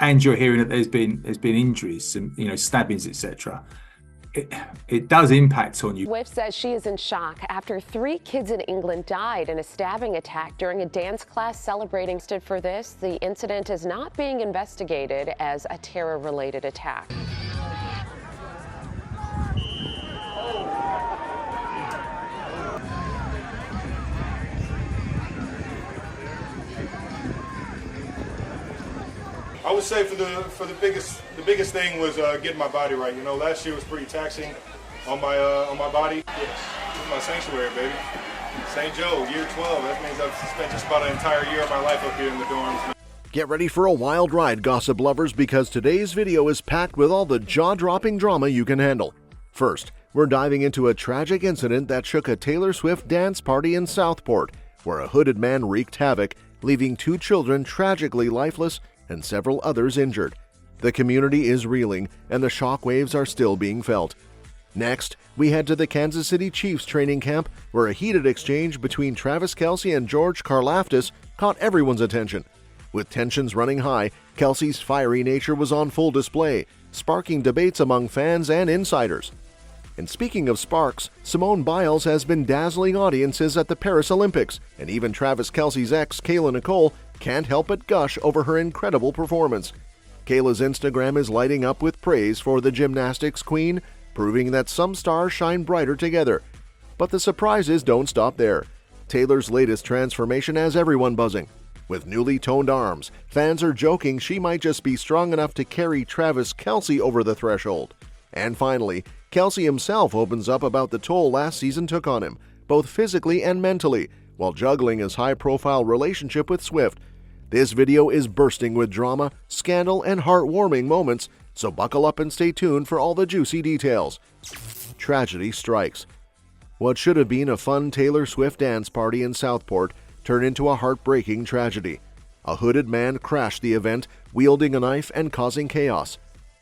and you're hearing that there's been injuries, some stabbings, etc. It does impact on you. Swift says she is in shock after 3 kids in England died in a stabbing attack during a dance class celebrating. For this, the incident is not being investigated as a terror-related attack. I would say for the biggest thing was getting my body right. Last year was pretty taxing on my body. Yes, this is my sanctuary, baby. St. Joe, year 12. That means I've spent just about an entire year of my life up here in the dorms. Get ready for a wild ride, gossip lovers, because today's video is packed with all the jaw-dropping drama you can handle. First, we're diving into a tragic incident that shook a Taylor Swift dance party in Southport, where a hooded man wreaked havoc, leaving 2 children tragically lifeless and several others injured. The community is reeling, and the shockwaves are still being felt. Next, we head to the Kansas City Chiefs training camp, where a heated exchange between Travis Kelce and George Karlaftis caught everyone's attention. With tensions running high, Kelce's fiery nature was on full display, sparking debates among fans and insiders. And speaking of sparks, Simone Biles has been dazzling audiences at the Paris Olympics, and even Travis Kelce's ex, Kayla Nicole, can't help but gush over her incredible performance. Kayla's Instagram is lighting up with praise for the gymnastics queen, proving that some stars shine brighter together. But the surprises don't stop there. Taylor's latest transformation has everyone buzzing. With newly toned arms, fans are joking she might just be strong enough to carry Travis Kelce over the threshold. And finally, Kelce himself opens up about the toll last season took on him, both physically and mentally, while juggling his high-profile relationship with Swift. This video is bursting with drama, scandal, and heartwarming moments, so buckle up and stay tuned for all the juicy details. Tragedy strikes. What should have been a fun Taylor Swift dance party in Southport turned into a heartbreaking tragedy. A hooded man crashed the event, wielding a knife and causing chaos.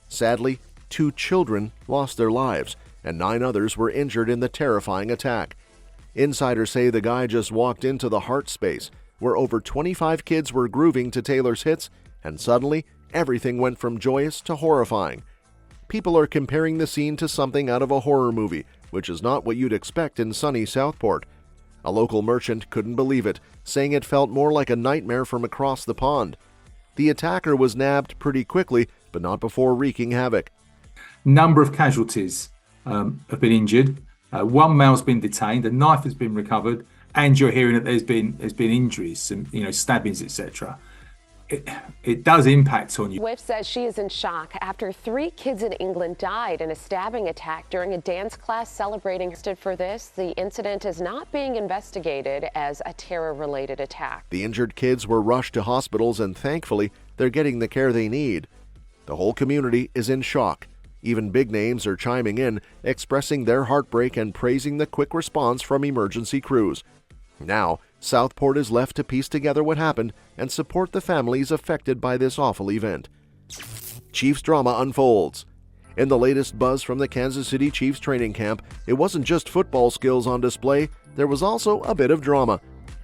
Sadly, 2 children lost their lives, and 9 others were injured in the terrifying attack. Insiders say the guy just walked into the heart space, where over 25 kids were grooving to Taylor's hits, and suddenly, everything went from joyous to horrifying. People are comparing the scene to something out of a horror movie, which is not what you'd expect in sunny Southport. A local merchant couldn't believe it, saying it felt more like a nightmare from across the pond. The attacker was nabbed pretty quickly, but not before wreaking havoc. Number of casualties have been injured. 1 male's been detained. A knife has been recovered, and you're hearing that there's been injuries, some stabbings, etc. It does impact on you. Swift says she is in shock after 3 kids in England died in a stabbing attack during a dance class celebrating. For this, the incident is not being investigated as a terror-related attack. The injured kids were rushed to hospitals, and thankfully, they're getting the care they need. The whole community is in shock. Even big names are chiming in, expressing their heartbreak and praising the quick response from emergency crews. Now, Southport is left to piece together what happened and support the families affected by this awful event. Chiefs drama unfolds. In the latest buzz from the Kansas City Chiefs training camp, it wasn't just football skills on display, there was also a bit of drama.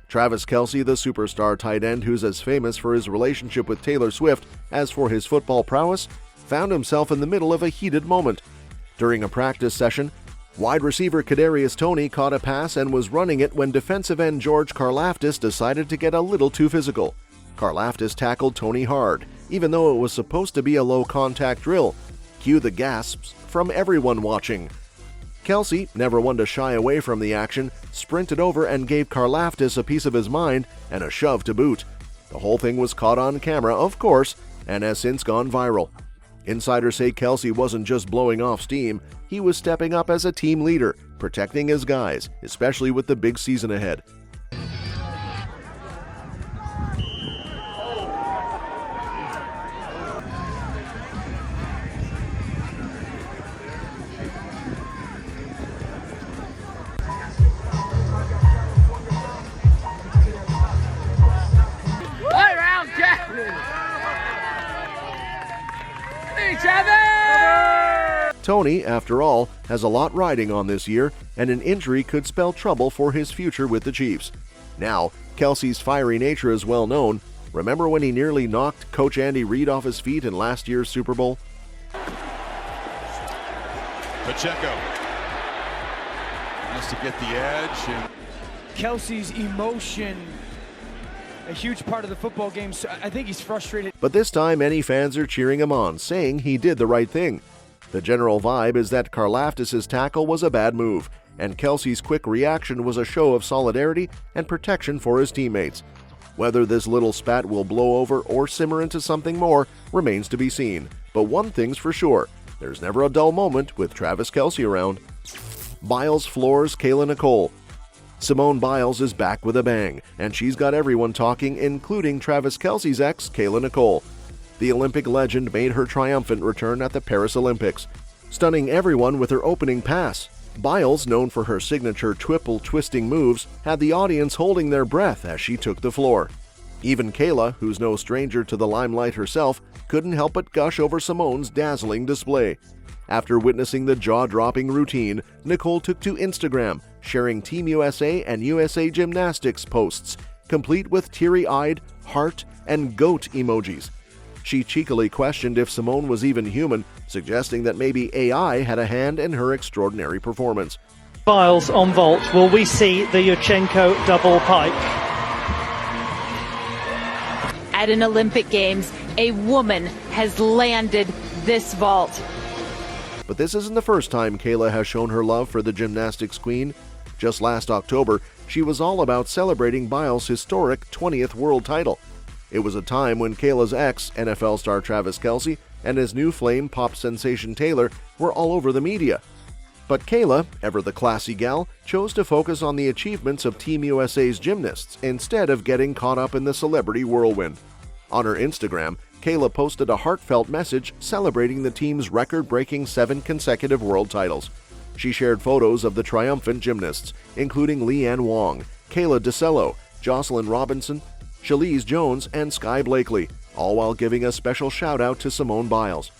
Travis Kelce, the superstar tight end who's as famous for his relationship with Taylor Swift as for his football prowess, found himself in the middle of a heated moment. During a practice session, wide receiver Kadarius Toney caught a pass and was running it when defensive end George Karlaftis decided to get a little too physical. Karlaftis tackled Toney hard, even though it was supposed to be a low-contact drill. Cue the gasps from everyone watching. Kelce, never one to shy away from the action, sprinted over and gave Karlaftis a piece of his mind and a shove to boot. The whole thing was caught on camera, of course, and has since gone viral. Insiders say Kelce wasn't just blowing off steam, he was stepping up as a team leader, protecting his guys, especially with the big season ahead. Toney, after all, has a lot riding on this year, and an injury could spell trouble for his future with the Chiefs. Now, Kelce's fiery nature is well known, Remember when he nearly knocked Coach Andy Reid off his feet in last year's Super Bowl? Pacheco has to get the edge. And Kelce's emotion, a huge part of the football game, so I think he's frustrated. But this time, many fans are cheering him on, saying he did the right thing. The general vibe is that Karlaftis' tackle was a bad move, and Kelce's quick reaction was a show of solidarity and protection for his teammates. Whether this little spat will blow over or simmer into something more remains to be seen. But one thing's for sure, there's never a dull moment with Travis Kelce around. Biles floors Kayla Nicole. Simone Biles is back with a bang, and she's got everyone talking, including Travis Kelce's ex, Kayla Nicole. The Olympic legend made her triumphant return at the Paris Olympics, stunning everyone with her opening pass. Biles, known for her signature triple twisting moves, had the audience holding their breath as she took the floor. Even Kayla, who's no stranger to the limelight herself, couldn't help but gush over Simone's dazzling display. After witnessing the jaw-dropping routine, Nicole took to Instagram, sharing Team USA and USA Gymnastics posts, complete with teary-eyed, heart, and goat emojis. She cheekily questioned if Simone was even human, suggesting that maybe AI had a hand in her extraordinary performance. Biles on vault. Will we see the Yurchenko double pike? At an Olympic Games, a woman has landed this vault. But this isn't the first time Kayla has shown her love for the gymnastics queen. Just last October, she was all about celebrating Biles' historic 20th world title. It was a time when Kayla's ex, NFL star Travis Kelce, and his new flame pop sensation Taylor were all over the media. But Kayla, ever the classy gal, chose to focus on the achievements of Team USA's gymnasts instead of getting caught up in the celebrity whirlwind. On her Instagram, Kayla posted a heartfelt message celebrating the team's record-breaking 7 consecutive world titles. She shared photos of the triumphant gymnasts, including Leanne Wong, Kayla DeCello, Jocelyn Robinson, Shalise Jones, and Sky Blakely, all while giving a special shout-out to Simone Biles.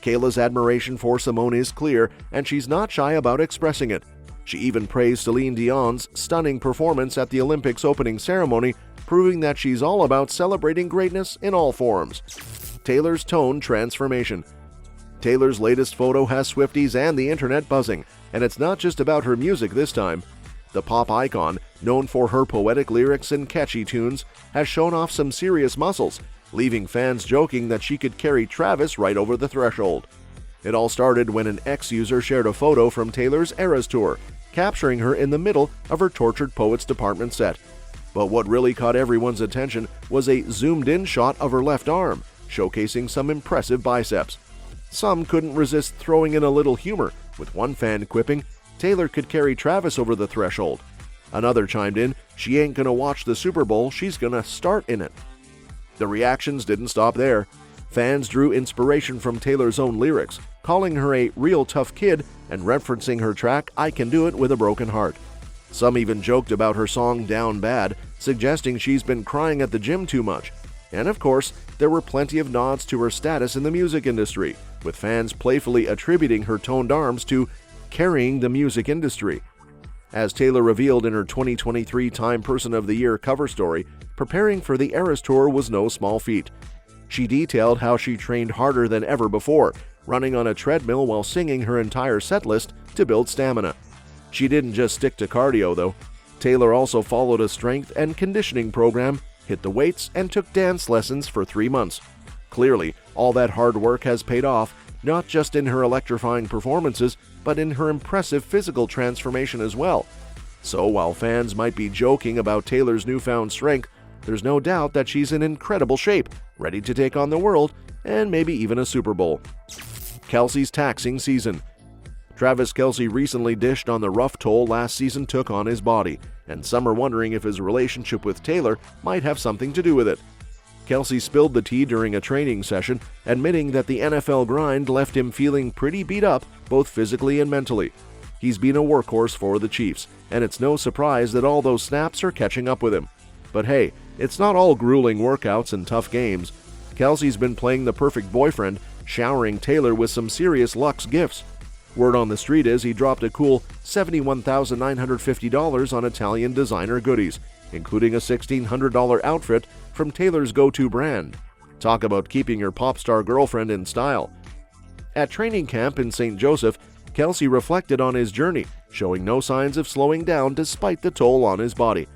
Kayla's admiration for Simone is clear, and she's not shy about expressing it. She even praised Celine Dion's stunning performance at the Olympics opening ceremony, proving that she's all about celebrating greatness in all forms. Taylor's tone transformation. Taylor's latest photo has Swifties and the internet buzzing, and it's not just about her music this time. The pop icon, known for her poetic lyrics and catchy tunes, has shown off some serious muscles, leaving fans joking that she could carry Travis right over the threshold. It all started when an ex-user shared a photo from Taylor's Eras Tour, capturing her in the middle of her Tortured Poets Department set. But what really caught everyone's attention was a zoomed-in shot of her left arm, showcasing some impressive biceps. Some couldn't resist throwing in a little humor, with one fan quipping, "Taylor could carry Travis over the threshold." Another chimed in, "She ain't gonna watch the Super Bowl, she's gonna start in it." The reactions didn't stop there. Fans drew inspiration from Taylor's own lyrics, calling her a real tough kid and referencing her track "I Can Do It with a Broken Heart." Some even joked about her song Down Bad, suggesting she's been crying at the gym too much. And of course, there were plenty of nods to her status in the music industry, with fans playfully attributing her toned arms to carrying the music industry. As Taylor revealed in her 2023 Time Person of the Year cover story, preparing for the Eras Tour was no small feat. She detailed how she trained harder than ever before, running on a treadmill while singing her entire setlist to build stamina. She didn't just stick to cardio, though. Taylor also followed a strength and conditioning program, hit the weights, and took dance lessons for 3 months. Clearly, all that hard work has paid off, not just in her electrifying performances, but in her impressive physical transformation as well. So while fans might be joking about Taylor's newfound strength, there's no doubt that she's in incredible shape, ready to take on the world, and maybe even a Super Bowl. Kelce's taxing season. Travis Kelce recently dished on the rough toll last season took on his body, and some are wondering if his relationship with Taylor might have something to do with it. Kelce spilled the tea during a training session, admitting that the NFL grind left him feeling pretty beat up, both physically and mentally. He's been a workhorse for the Chiefs, and it's no surprise that all those snaps are catching up with him. But hey, it's not all grueling workouts and tough games. Kelce's been playing the perfect boyfriend, showering Taylor with some serious luxe gifts. Word on the street is he dropped a cool $71,950 on Italian designer goodies, including a $1,600 outfit from Taylor's go-to brand. Talk about keeping your pop star girlfriend in style. At training camp in St. Joseph, Kelce reflected on his journey, showing no signs of slowing down despite the toll on his body.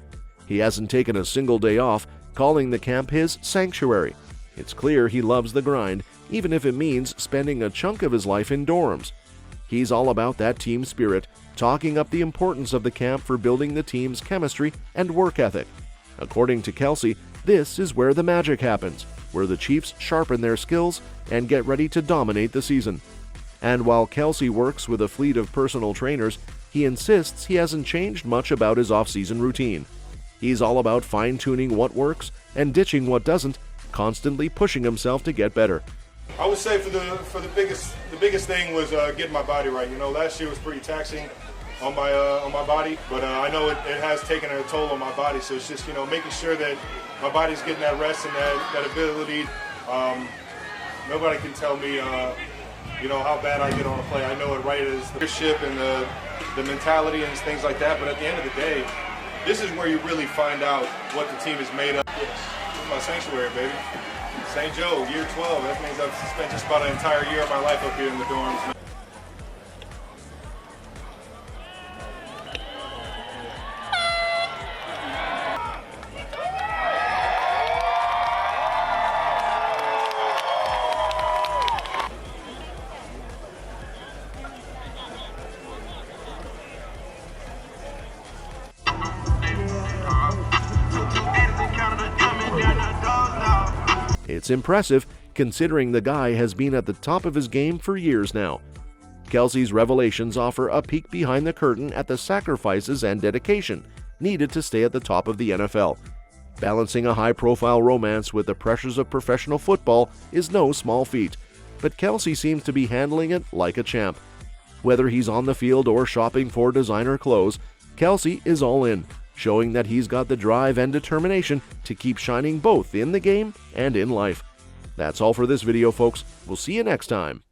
He hasn't taken a single day off, calling the camp his sanctuary. It's clear he loves the grind, even if it means spending a chunk of his life in dorms. He's all about that team spirit, talking up the importance of the camp for building the team's chemistry and work ethic. According to Kelce, this is where the magic happens, where the Chiefs sharpen their skills and get ready to dominate the season. And while Kelce works with a fleet of personal trainers, he insists he hasn't changed much about his off-season routine. He's all about fine-tuning what works and ditching what doesn't, constantly pushing himself to get better. I would say for the biggest thing was getting my body right. You know, last year was pretty taxing on my body, but I know it has taken a toll on my body. So it's just, you know, making sure that my body's getting that rest and that ability. Nobody can tell me, you know, how bad I get on a play. I know it right as the leadership and the mentality and things like that. But at the end of the day, this is where you really find out what the team is made of. This is my sanctuary, baby. St. Joe, year 12. That means I've spent just about an entire year of my life up here in the dorms. It's impressive, considering the guy has been at the top of his game for years now. Kelce's revelations offer a peek behind the curtain at the sacrifices and dedication needed to stay at the top of the NFL. Balancing a high-profile romance with the pressures of professional football is no small feat, but Kelce seems to be handling it like a champ. Whether he's on the field or shopping for designer clothes, Kelce is all in, showing that he's got the drive and determination to keep shining both in the game and in life. That's all for this video, folks. We'll see you next time.